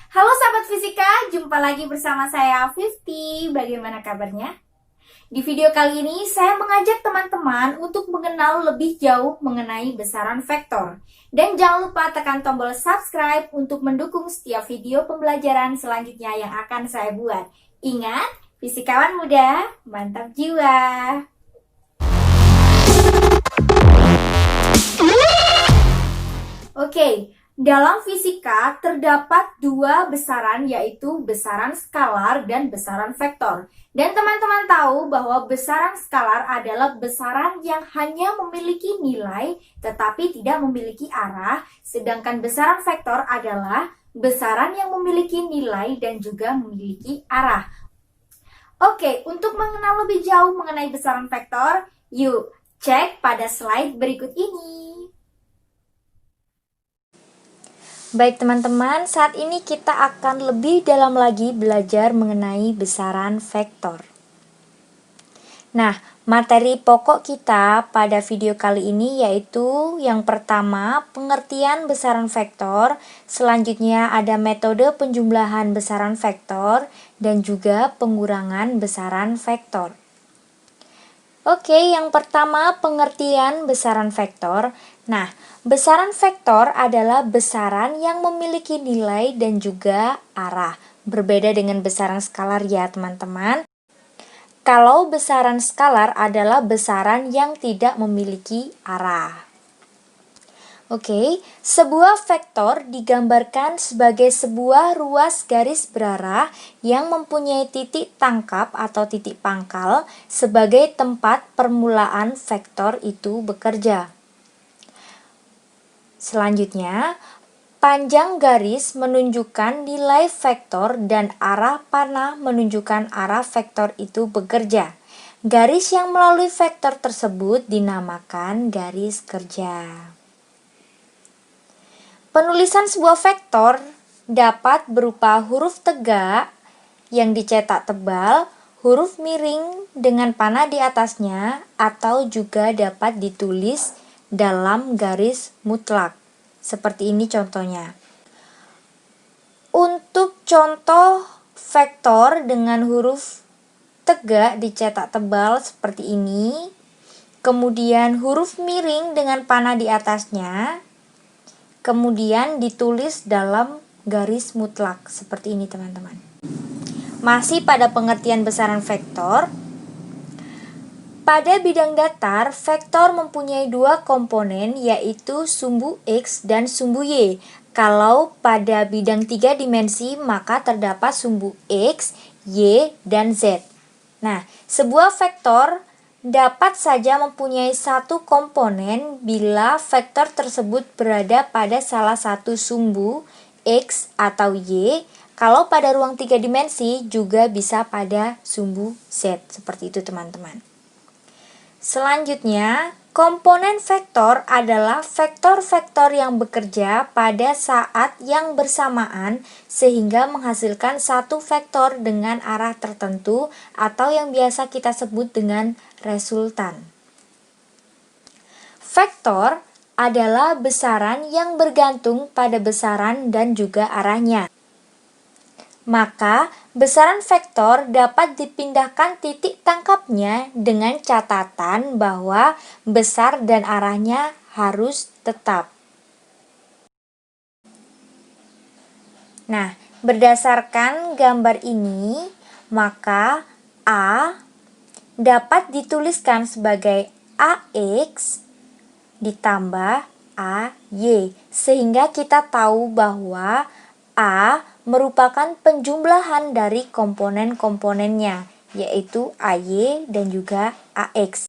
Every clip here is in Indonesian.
Halo sahabat fisika, jumpa lagi bersama saya 50. Bagaimana kabarnya? Di video kali ini saya mengajak teman-teman untuk mengenal lebih jauh mengenai besaran vektor. Dan jangan lupa tekan tombol subscribe untuk mendukung setiap video pembelajaran selanjutnya yang akan saya buat. Ingat, fisikawan muda, mantap jiwa! Oke, dalam fisika terdapat dua besaran yaitu besaran skalar dan besaran vektor. Dan teman-teman tahu bahwa besaran skalar adalah besaran yang hanya memiliki nilai tetapi tidak memiliki arah, sedangkan besaran vektor adalah besaran yang memiliki nilai dan juga memiliki arah. Oke, untuk mengenal lebih jauh mengenai besaran vektor, yuk cek pada slide berikut ini. Baik teman-teman, saat ini kita akan lebih dalam lagi belajar mengenai besaran vektor. Nah, materi pokok kita pada video kali ini yaitu yang pertama, pengertian besaran vektor, selanjutnya ada metode penjumlahan besaran vektor, dan juga pengurangan besaran vektor. Oke, yang pertama pengertian besaran vektor. Nah, besaran vektor adalah besaran yang memiliki nilai dan juga arah. Berbeda dengan besaran skalar ya teman-teman. Kalau besaran skalar adalah besaran yang tidak memiliki arah. Oke, sebuah vektor digambarkan sebagai sebuah ruas garis berarah yang mempunyai titik tangkap atau titik pangkal sebagai tempat permulaan vektor itu bekerja. Selanjutnya, panjang garis menunjukkan nilai vektor dan arah panah menunjukkan arah vektor itu bekerja. Garis yang melalui vektor tersebut dinamakan garis kerja. Penulisan sebuah vektor dapat berupa huruf tegak yang dicetak tebal, huruf miring dengan panah di atasnya, atau juga dapat ditulis dalam garis mutlak. Seperti ini contohnya. Untuk contoh vektor dengan huruf tegak dicetak tebal seperti ini, kemudian huruf miring dengan panah di atasnya, kemudian ditulis dalam garis mutlak seperti ini teman-teman. Masih pada pengertian besaran vektor, pada bidang datar, vektor mempunyai dua komponen yaitu sumbu X dan sumbu Y. Kalau pada bidang 3 dimensi maka terdapat sumbu X, Y, dan Z. Nah, sebuah vektor dapat saja mempunyai satu komponen bila vektor tersebut berada pada salah satu sumbu X atau Y. Kalau pada ruang 3 dimensi juga bisa pada sumbu Z. Seperti itu teman-teman. Selanjutnya, komponen vektor adalah vektor-vektor yang bekerja pada saat yang bersamaan sehingga menghasilkan satu vektor dengan arah tertentu atau yang biasa kita sebut dengan resultan. Vektor adalah besaran yang bergantung pada besaran dan juga arahnya. Maka, besaran vektor dapat dipindahkan titik tangkapnya dengan catatan bahwa besar dan arahnya harus tetap. Nah, berdasarkan gambar ini, maka A dapat dituliskan sebagai AX ditambah AY, sehingga kita tahu bahwa A merupakan penjumlahan dari komponen-komponennya, yaitu AY dan juga AX.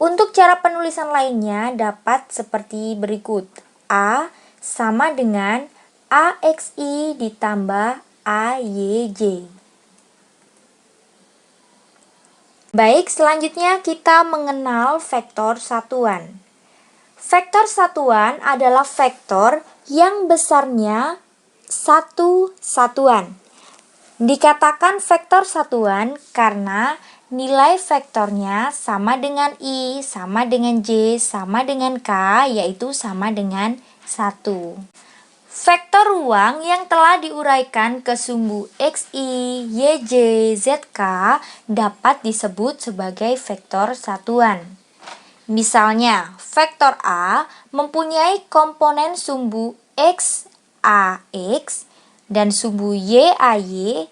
Untuk cara penulisan lainnya dapat seperti berikut. A sama dengan AXI ditambah AYJ. Baik, selanjutnya kita mengenal vektor satuan. Vektor satuan adalah vektor yang besarnya satu satuan. Dikatakan vektor satuan karena nilai vektornya sama dengan I, sama dengan J, sama dengan K, yaitu sama dengan 1. Vektor ruang yang telah diuraikan ke sumbu XI, YJ, ZK dapat disebut sebagai vektor satuan. Misalnya, vektor A mempunyai komponen sumbu X, AX, dan sumbu Y, AY,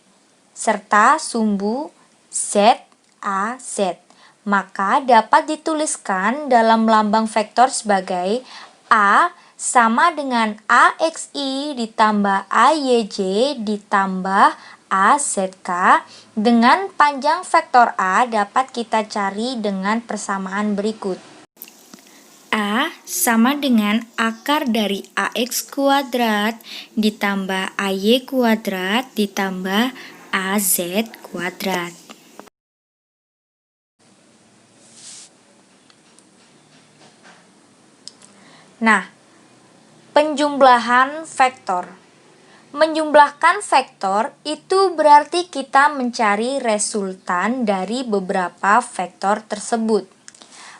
serta sumbu Z, AZ. Maka dapat dituliskan dalam lambang vektor sebagai A sama dengan AXI ditambah AYJ ditambah AZK. Dengan panjang vektor A dapat kita cari dengan persamaan berikut. A sama dengan akar dari AX kuadrat ditambah AY kuadrat ditambah AZ kuadrat. Nah, penjumlahan vektor. Menjumlahkan vektor itu berarti kita mencari resultan dari beberapa vektor tersebut.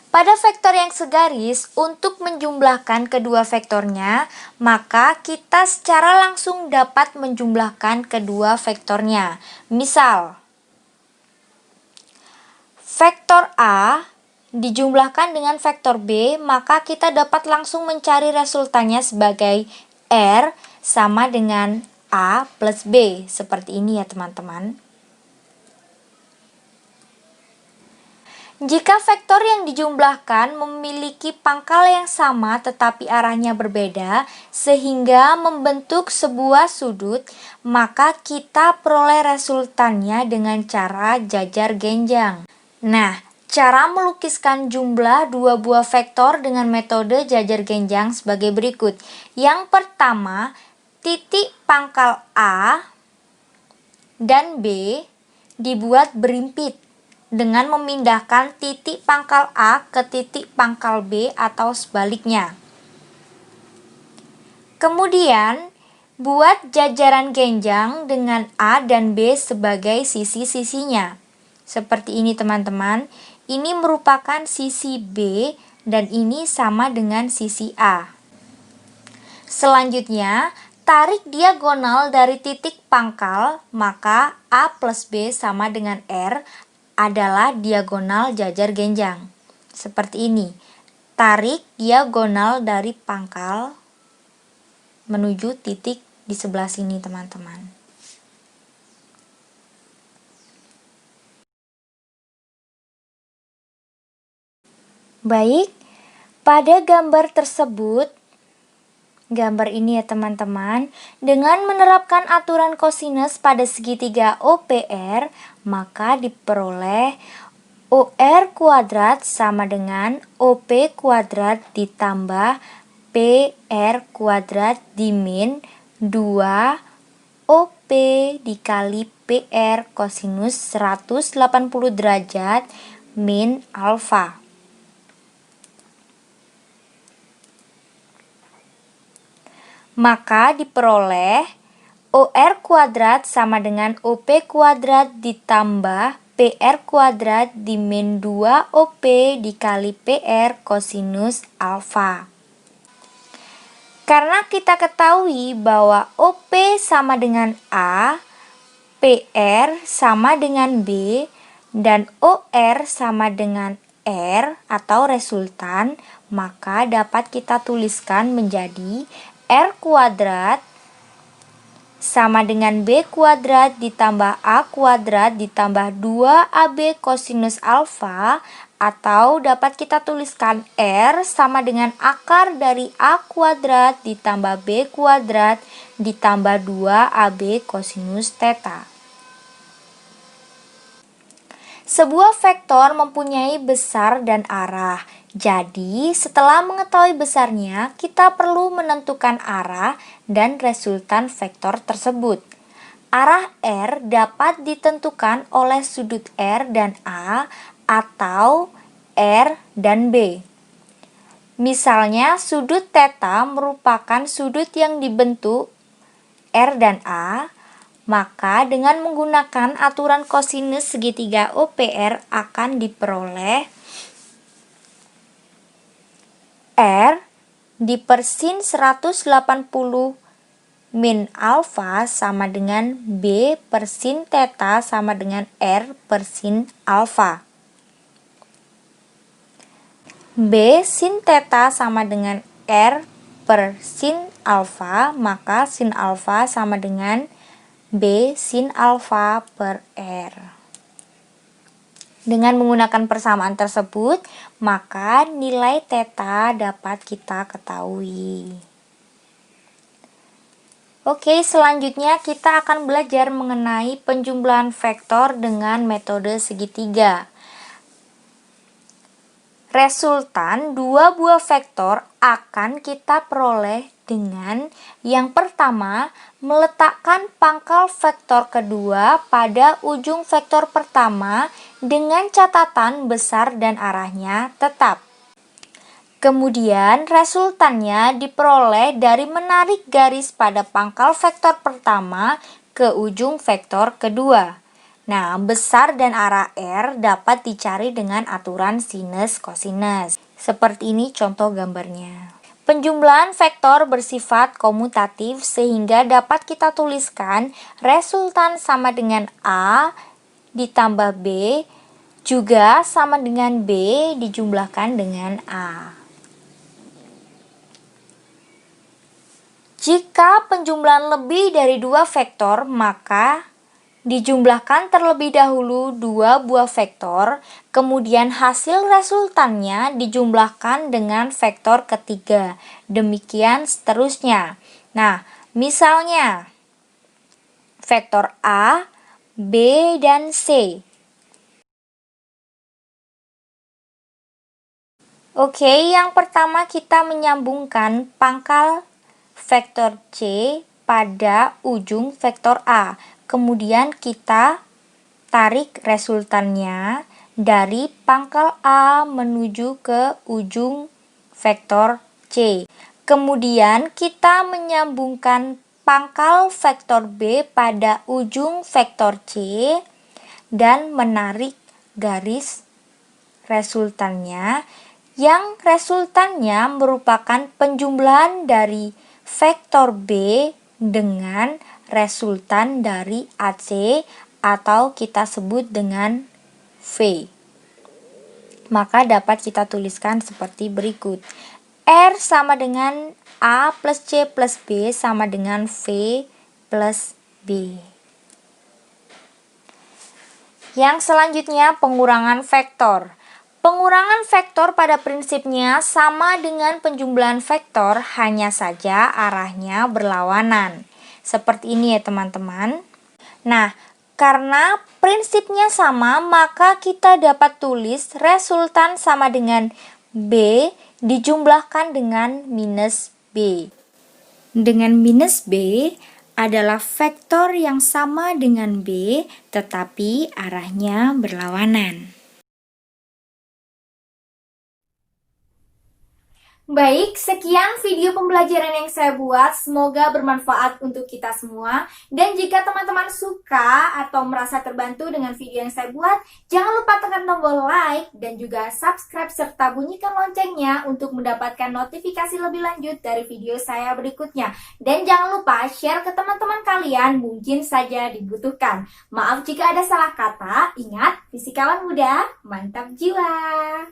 Pada vektor yang segaris, untuk menjumlahkan kedua vektornya, maka kita secara langsung dapat menjumlahkan kedua vektornya. Misal, vektor A dijumlahkan dengan vektor B, maka kita dapat langsung mencari resultannya sebagai R sama dengan A plus B. Seperti ini ya teman-teman. Jika vektor yang dijumlahkan memiliki pangkal yang sama tetapi arahnya berbeda sehingga membentuk sebuah sudut, maka kita peroleh resultannya dengan cara jajar genjang. Nah, cara melukiskan jumlah dua buah vektor dengan metode jajar genjang sebagai berikut. Yang pertama, titik pangkal A dan B dibuat berimpit dengan memindahkan titik pangkal A ke titik pangkal B atau sebaliknya. Kemudian, buat jajaran genjang dengan A dan B sebagai sisi-sisinya. Seperti ini teman-teman, ini merupakan sisi B dan ini sama dengan sisi A. Selanjutnya, tarik diagonal dari titik pangkal, maka A plus B sama dengan R adalah diagonal jajar genjang. Seperti ini. Tarik diagonal dari pangkal menuju titik di sebelah sini, teman-teman. Baik, pada gambar tersebut, gambar ini ya teman-teman, dengan menerapkan aturan kosinus pada segitiga OPR, maka diperoleh OR kuadrat sama dengan OP kuadrat ditambah PR kuadrat dimin 2 OP dikali PR kosinus 180 derajat min alfa. Maka diperoleh OR kuadrat sama dengan OP kuadrat ditambah PR kuadrat dimin 2 OP dikali PR kosinus alfa. Karena kita ketahui bahwa OP sama dengan A, PR sama dengan B, dan OR sama dengan R atau resultan, maka dapat kita tuliskan menjadi R kuadrat sama dengan B kuadrat ditambah A kuadrat ditambah 2AB kosinus alfa, atau dapat kita tuliskan R sama dengan akar dari A kuadrat ditambah B kuadrat ditambah 2AB kosinus theta. Sebuah vektor mempunyai besar dan arah. Jadi, setelah mengetahui besarnya, kita perlu menentukan arah dan resultan vektor tersebut. Arah R dapat ditentukan oleh sudut R dan A atau R dan B. Misalnya, sudut theta merupakan sudut yang dibentuk R dan A, maka dengan menggunakan aturan kosinus segitiga OPR akan diperoleh R dipersin 180 min alfa sama dengan B per sin theta sama dengan R per sin alfa. B sin theta sama dengan R per sin alfa, maka sin alfa sama dengan B sin alfa per R. Dengan menggunakan persamaan tersebut, maka nilai theta dapat kita ketahui. Oke, selanjutnya kita akan belajar mengenai penjumlahan vektor dengan metode segitiga. Resultan dua buah vektor akan kita peroleh dengan yang pertama, meletakkan pangkal vektor kedua pada ujung vektor pertama dengan catatan besar dan arahnya tetap. Kemudian resultannya diperoleh dari menarik garis pada pangkal vektor pertama ke ujung vektor kedua. Nah, besar dan arah R dapat dicari dengan aturan sinus kosinus. Seperti ini contoh gambarnya. Penjumlahan vektor bersifat komutatif sehingga dapat kita tuliskan resultan sama dengan A ditambah B juga sama dengan B dijumlahkan dengan A. Jika penjumlahan lebih dari dua vektor, maka dijumlahkan terlebih dahulu dua buah vektor, kemudian hasil resultannya dijumlahkan dengan vektor ketiga. Demikian seterusnya. Nah, misalnya vektor A, B, dan C. Oke, yang pertama kita menyambungkan pangkal vektor C pada ujung vektor A. Kemudian kita tarik resultannya dari pangkal A menuju ke ujung vektor C. Kemudian kita menyambungkan pangkal vektor B pada ujung vektor C dan menarik garis resultannya, yang resultannya merupakan penjumlahan dari vektor B dengan resultan dari AC atau kita sebut dengan V. Maka dapat kita tuliskan seperti berikut. R sama dengan A plus C plus B sama dengan V plus B. Yang selanjutnya pengurangan vektor. Pengurangan vektor pada prinsipnya sama dengan penjumlahan vektor, hanya saja arahnya berlawanan. Seperti ini ya teman-teman. Nah, karena prinsipnya sama, maka kita dapat tulis resultan sama dengan B dijumlahkan dengan minus B. Dengan minus B adalah vektor yang sama dengan B, tetapi arahnya berlawanan. Baik, sekian video pembelajaran yang saya buat. Semoga bermanfaat untuk kita semua. Dan jika teman-teman suka atau merasa terbantu dengan video yang saya buat, jangan lupa tekan tombol like dan juga subscribe serta bunyikan loncengnya untuk mendapatkan notifikasi lebih lanjut dari video saya berikutnya. Dan jangan lupa share ke teman-teman kalian, mungkin saja dibutuhkan. Maaf jika ada salah kata. Ingat, fisikawan muda, mantap jiwa.